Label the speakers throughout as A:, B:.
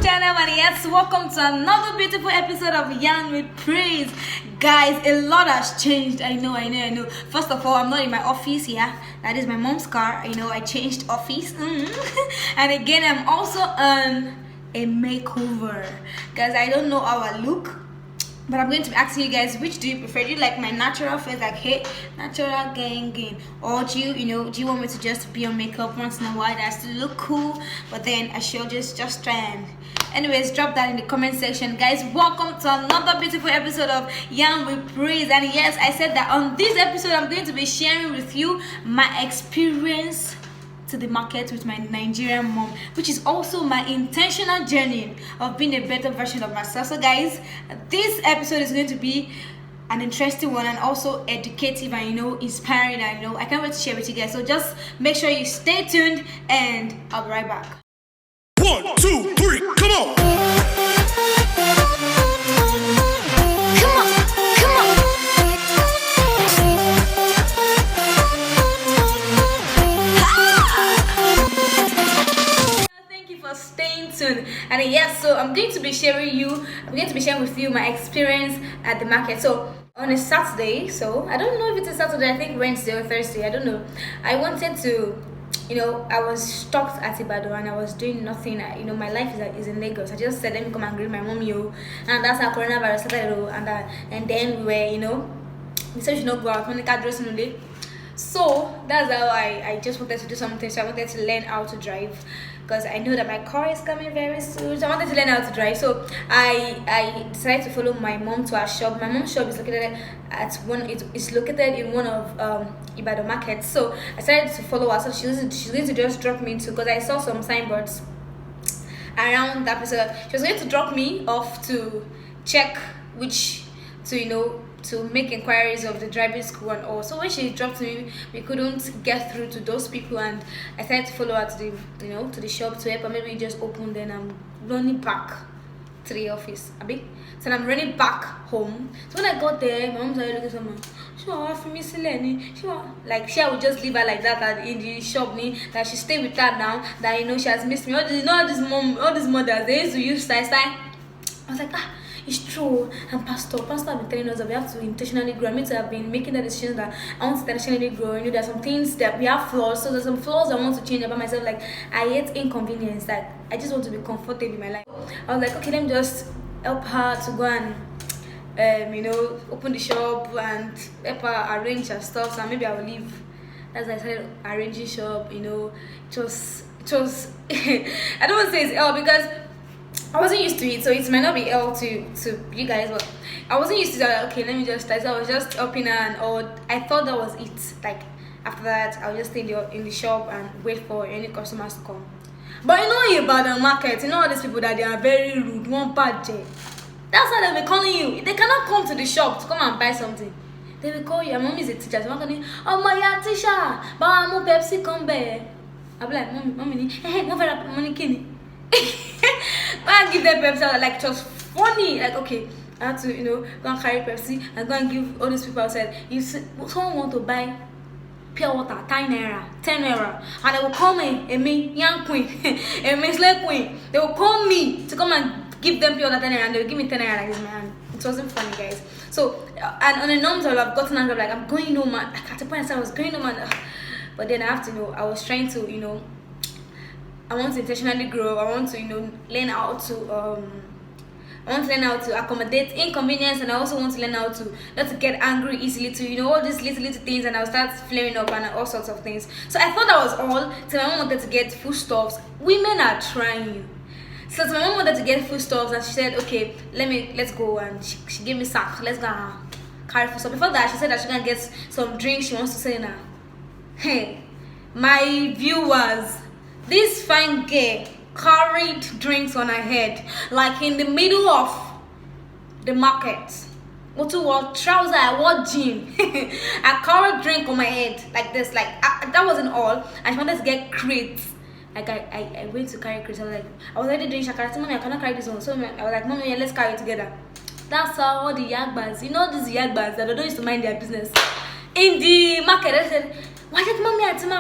A: channel, and yes, welcome to another beautiful episode of Yarn with Praise. Guys, a lot has changed. I know. First of all, I'm not in my office here. That is my mom's car. I changed office. And again, I'm also on a makeover. Guys, I don't know how I look, but I'm going to be asking you guys, which do you prefer? Do you like my natural face, like hey, natural gang, or do you want me to just be on makeup once in a while that I still look cool, but then I should just try and anyways, drop that in the comment section. Guys, welcome to another beautiful episode of Yarn with Praise. And yes, I said that on this episode I'm going to be sharing with you my experience to the market with my Nigerian mom, which is also my intentional journey of being a better version of myself. So guys, this episode is going to be an interesting one and also educative and inspiring. I can't wait to share with you guys. So just make sure you stay tuned and I'll be right back.
B: 1, 2, 3, come on!
A: Staying tuned. And yes, so I'm going to be sharing with you my experience at the market. So on a Saturday, so I don't know if it's a Saturday, I think Wednesday or Thursday, I don't know. I wanted to, I was stuck at Ibadan and I was doing nothing. My life is in Lagos. I just said, let me come and greet my mom, and that's how coronavirus started. And then we were, we said we should not go out. Monica dressing only. So that's how I just wanted to do something. So I wanted to learn how to drive, because I know that my car is coming very soon. So I wanted to learn how to drive. So I decided to follow my mom to her shop. My mom's shop is located it's located in one of Ibadan markets. So I decided to follow her. So she's going to just drop me into, because I saw some signboards around that place. She was going to drop me off to check to make inquiries of the driving school and all. So when she dropped me, we couldn't get through to those people, and I started to follow her to the shop to help her maybe just open. Then I'm running back to the office. So I'm running back home. So when I got there, my mom's like looking at someone. She would just leave her like that in the shop, that she stay with her now, that she has missed me. All these mothers, they used to use style. I was like, it's true. And Pastor have been telling us that we have to intentionally grow. I mean, to have been making the decision that I want to intentionally grow. There are some things that we have flaws. So there's some flaws I want to change about myself. Like, I hate inconvenience. Like, I just want to be comfortable in my life. I was like, okay, let me just help her to go and open the shop and help her arrange her stuff. So maybe I will leave. That's why I started arranging shop. It was I don't want to say it's L, because I wasn't used to it, so it might not be L to you guys, but I wasn't used to that. Okay, let me just start. So I was just helping her, and I thought that was it. Like, after that, I would just stay in the shop and wait for any customers to come. But about the market, all these people that they are very rude, one bad day. That's why they'll be calling you. They cannot come to the shop to come and buy something. They will call you. Your mom is a teacher. So I'm calling, oh my teacher, but I'm a Pepsi come back. I'll be like, mommy, hey, money kidney. I give them Pepsi, like, it was funny. Like, okay, I had to go and carry Pepsi and go and give all these people outside. If someone want to buy pure water, 10 naira, and they will call me young queen, slave queen. They will call me to come and give them pure water 10 naira, and they will give me 10 naira like this, man. It wasn't funny, guys. So and on the norms I would have gotten angry, like, I'm going home, man. Like, at the point I said I was going home, man. But then I have to I was trying to I want to intentionally grow. I want to learn how to accommodate inconvenience, and I also want to learn how to not to get angry easily, to all these little things, and I'll start flaring up and all sorts of things. So I thought that was all. So my mom wanted to get foodstuffs. Women are trying. So my mom wanted to get foodstuffs, and she said, okay, let's go, and she gave me sack. Let's go and carry foodstuff. Before that, she said that she can get some drinks she wants to sell now. Hey, my view was, this fine girl carried drinks on her head, like in the middle of the market. What to wear trouser, I wore jean. I carried drink on my head like this, that wasn't all. And she wanted to get crates. Like I went to carry crates. I was already doing shakara. Mommy, I cannot carry this one. So I was like, Mommy, let's carry it together. That's how all the yagbas, these yagbas that don't used to mind their business in the market. I said, why did mommy at my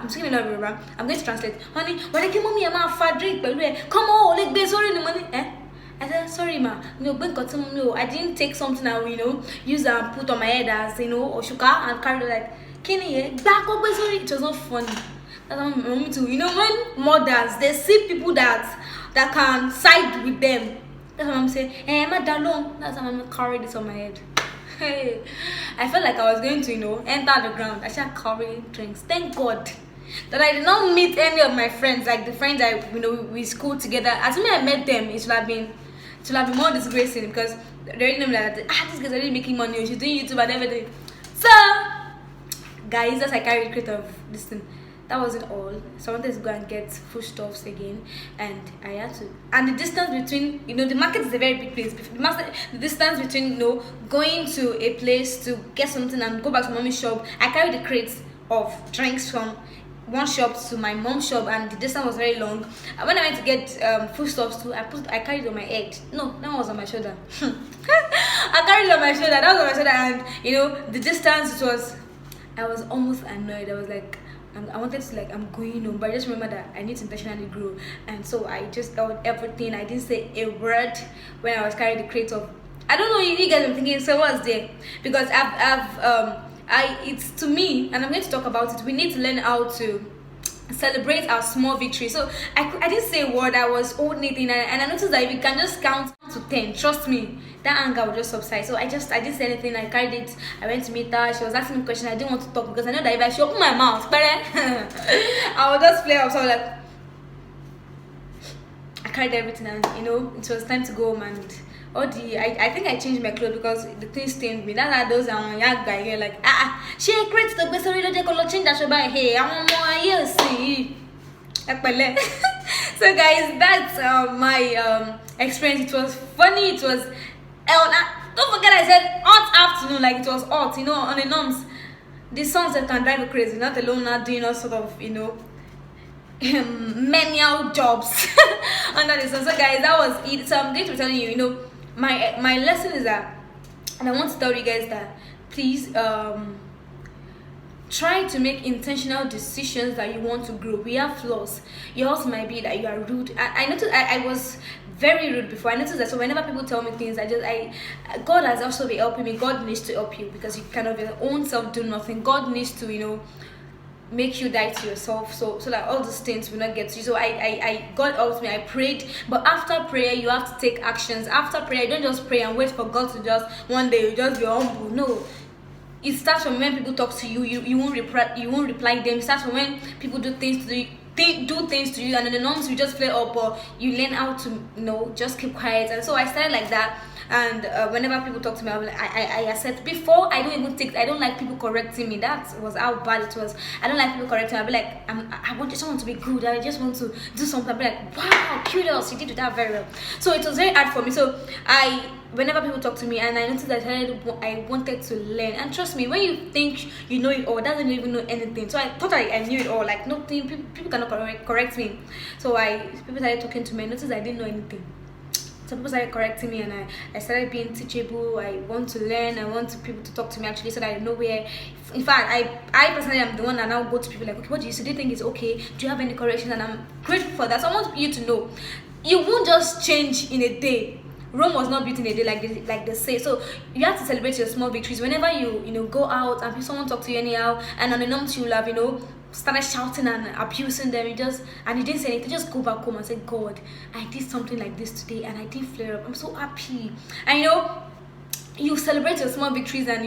A: I'm speaking a lot of Yoruba. I'm going to translate. Honey, why did mommy at my drink? Come on, like this sorry the money. I said, sorry ma, I didn't take something I will, use and put on my head as, or sugar and carry like, back up, sorry. It was not funny. That's what my mommy too. When mothers, they see people that can side with them. That's what I'm saying. Hey, ma dalong. That's how I'm carry this on my head. Hey, I felt like I was going to, enter the ground. I started carrying drinks. Thank God that I did not meet any of my friends, like the friends we schooled together. As soon as I met them, it should have been more disgracing because they already know that this girl's already making money. She's doing YouTube and everything. So, guys, that's I carried the crate of this thing. That wasn't all. So I wanted to go and get foodstuffs again, and I had to. And the distance between, the market is a very big place. The distance between, going to a place to get something and go back to mommy's shop. I carried the crates of drinks from one shop to my mom's shop, and the distance was very long. And when I went to get foodstuffs too, I carried it on my head. No, that one was on my shoulder. I carried it on my shoulder. That was on my shoulder, and the distance I was almost annoyed. I was like, I wanted to I'm going home, but I just remember that I need to intentionally grow, and so I just held everything. I didn't say a word when I was carrying the crate of. I don't know, you guys are thinking, so what's there? Because it's to me, and I'm going to talk about it. We need to learn how to celebrate our small victory. So I didn't say a word. I was holding it in, and I noticed that if you can just count to 10, trust me, that anger will just subside. So I didn't say anything. I carried it. I went to meet her. She was asking me questions. I didn't want to talk because I know that if I should open my mouth, I would just play up. So I carried everything, and it was time to go home. And I think I changed my clothes because the thing stained me. That's how those young guy here like she creates the best already. They can change that. By hey, I'm more here. See, so guys, that's my experience. It was funny. It was. Don't forget I said hot afternoon, like it was hot, on the norms. The songs that can drive you crazy, not alone not doing all sort of, menial jobs under the sun. So guys, that was it. So I'm going to be telling you, my lesson is that, and I want to tell you guys that please try to make intentional decisions that you want to grow. We have flaws. Yours might be that you are rude. I noticed I was very rude before. I noticed that. So whenever people tell me things, God has also been helping me. God needs to help you because you kind of your own self do nothing. God needs to make you die to yourself, so that all these things will not get to you. So I God helped me. I prayed, but after prayer you have to take actions. After prayer, you don't just pray and wait for God to just one day you just be humble. No, it starts from when people talk to you. You won't reply them. It starts from when people do things to you. Do things to you, and then the norms you just flare up, or you learn how to just keep quiet. And so I started like that. And whenever people talk to me, I accept. Before I don't like people correcting me. That was how bad it was. I don't like people correcting me. I'll be like, I want someone to be good. I just want to do something. I'll be like, wow, kudos, you did that very well. So it was very hard for me. So whenever people talk to me, and I noticed that I wanted to learn. And trust me, when you think you know it all, doesn't even know anything. So I thought I knew it all, like nothing. People cannot correct me. So people started talking to me. I noticed I didn't know anything. Some people started correcting me, and I started being teachable. I want to learn. I want people to talk to me actually, so that I know where. In fact, I personally am the one that now go to people like, okay, what do you say? Do you think it's okay? Do you have any corrections? And I'm grateful for that. So I want you to know, you won't just change in a day. Rome was not built in a day, like they say. So you have to celebrate your small victories. Whenever you go out and someone talk to you anyhow, and on the norms you love, started shouting and abusing them, and you didn't say anything, just go back home and say, God, I did something like this today and I didn't flare up. I'm so happy. And you celebrate your small victories, and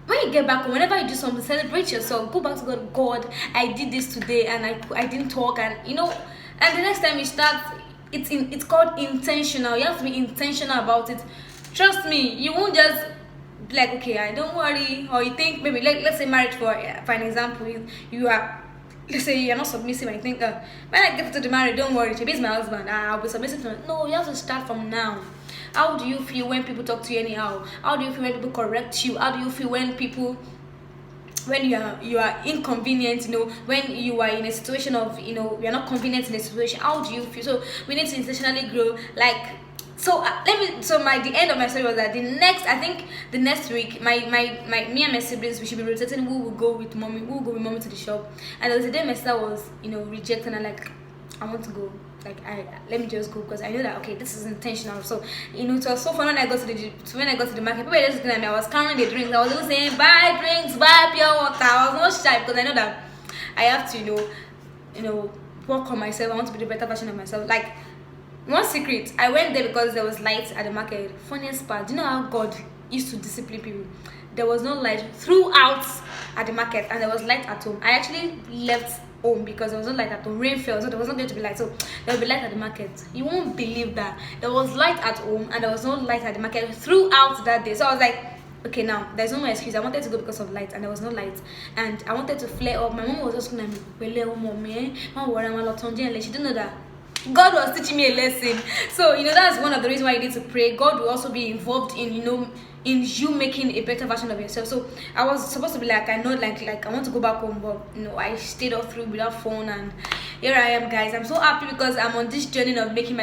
A: when you get back home, whenever you do something, celebrate yourself. Go back to God. God, I did this today and I didn't talk, and and the next time you start, it's called intentional. You have to be intentional about it. Trust me, you won't just be like, okay, I don't worry. Or you think maybe let's say marriage for an example, you are, let's say you're not submissive, and you think when I get to the marriage, don't worry, he's my husband, I'll be submissive to him. No, you have to start from now. How do you feel when people talk to you anyhow? How do you feel when people correct you? How do you feel when you are inconvenient, when you are in a situation of, you're not convenient in a situation? How do you feel? So we need to intentionally grow. Like So the end of my story was that the next week, me and my siblings, we should be rotating who will go with mommy to the shop. And there was a day my sister was, rejecting, and like, I want to go. Like, let me just go, because I know that, okay, this is intentional. So, it was so fun when I got to the market. People were just looking at me. I was counting the drinks. I was even saying, buy drinks, buy pure water. I was not shy, because I know that I have to, work on myself. I want to be the better version of myself. Like, one secret, I went there because there was lights at the market. Funniest part, do you know how God used to discipline people? There was no light throughout at the market, and there was light at home. I actually left home because there was no light at home. Rain fell, so there was not going to be light. So there will be light at the market. You won't believe that there was light at home and there was no light at the market throughout that day. So I was like, okay, now there's no more excuse. I wanted to go because of light, and there was no light, and I wanted to flare up. My mom was just looking at me. She didn't know that God was teaching me a lesson. So that's one of the reasons why you need to pray. God will also be involved in in you making a better version of yourself. So I was supposed to be like, I know, like I want to go back home, but I stayed all through without phone, and here I am, guys. I'm so happy because I'm on this journey of making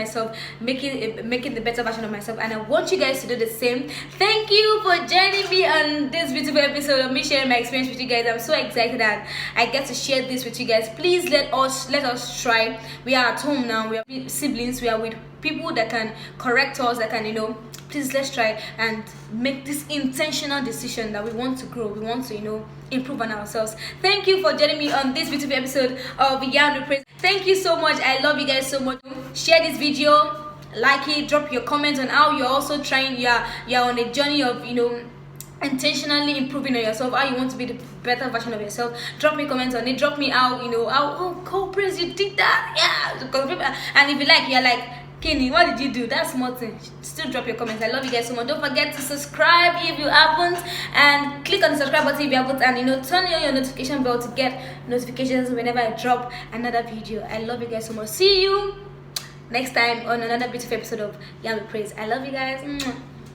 A: the better version of myself, and I want you guys to do the same. Thank you for joining me on this beautiful episode of me sharing my experience with you guys. I'm so excited that I get to share this with you guys. Please let us try. We are at home now. We are siblings. We are with people that can correct us, that can please let's try and make this intentional decision that we want to grow, we want to improve on ourselves. Thank you for joining me on this beautiful episode of Beyond the Praise. Thank you so much. I love you guys so much. Share this video, like it, drop your comments on how you're also trying, you're on a journey of intentionally improving on yourself, how you want to be the better version of yourself. Drop me comments on it. Drop me how how Praise, you did that. And if you like, you're like, Kenny, what did you do? That's small thing. Still drop your comments. I love you guys so much. Don't forget to subscribe if you haven't, and click on the subscribe button if you haven't, and turn on your notification bell to get notifications whenever I drop another video. I love you guys so much. See you next time on another beautiful episode of Beyond the Praise. I love you guys.